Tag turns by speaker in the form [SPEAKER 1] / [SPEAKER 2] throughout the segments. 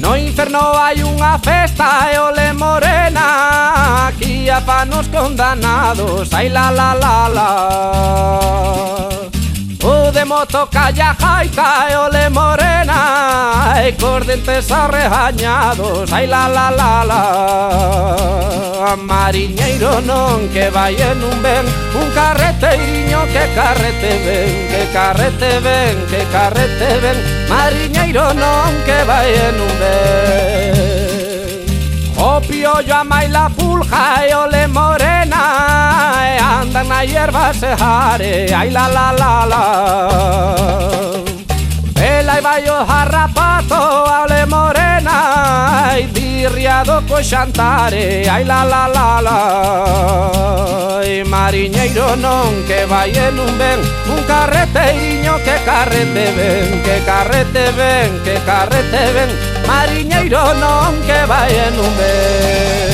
[SPEAKER 1] No inferno hai unha festa e ole morena, aquí a panos condanados, ai la la la la. O de moto calla jaita e ole morena, e cos dentes arregañados, ai la la la la. Mariñeiro non que vai en un ben, un carreteiriño que carrete ven, que carrete ven, que carrete ven. Mariñeiro non que vai en un ben. O piollo a maila pulja e ole morena, e andan na hierba se jare, ai la la la la. Vela e vai o jarrapato a ole morena, e dirriado co xantare, ai la la la la. E mariñeiro non que vai en un ben, un carreteiriño que carrete ven, que carrete ven, que carrete ven. Mariñeiro non que vai en un ben.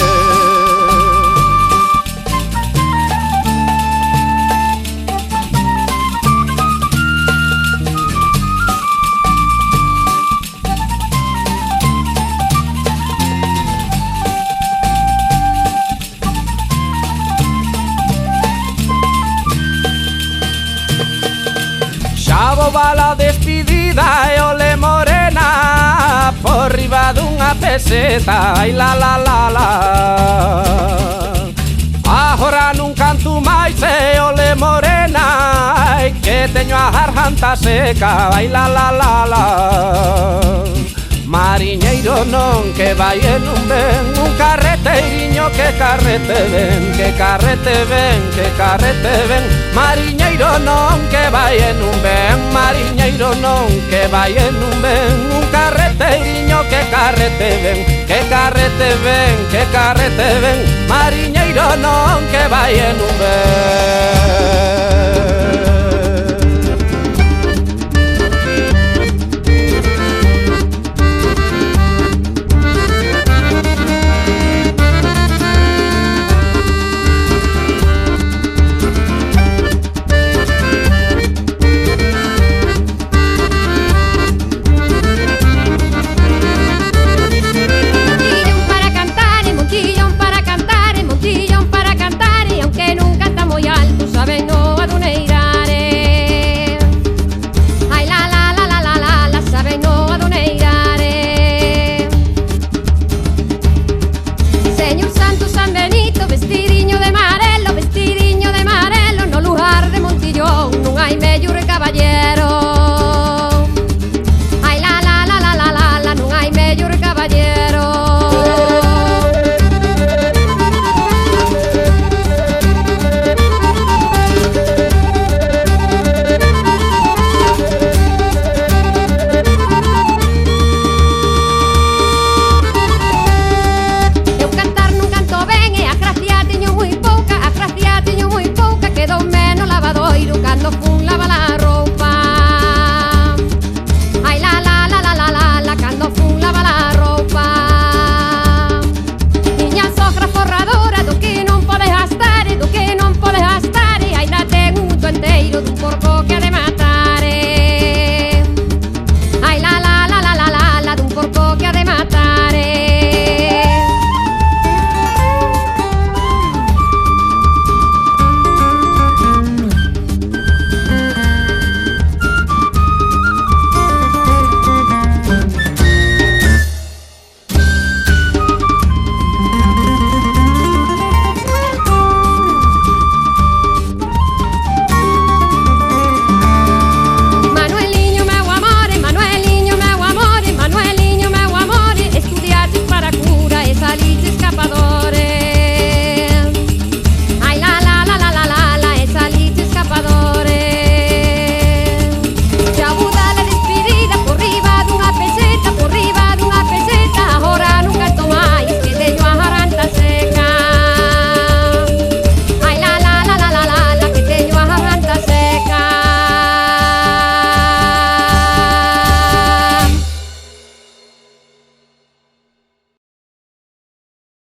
[SPEAKER 1] Xa va la despedida e ole morena, por riba dunha peseta, ai la la la la. Agora nun canto máis e ole morena, ai que teño a garganta seca, ai la la la la. Mariñeiro non que vai en un ben, un carreteiriño que carrete ven, que carrete ven, que carrete ven. Mariñeiro non que vai en un ben, mariñeiro non que vai en un ben, un carreteiriño que carrete ven, que carrete ven, que carrete ven. Mariñeiro non que vai en un ben.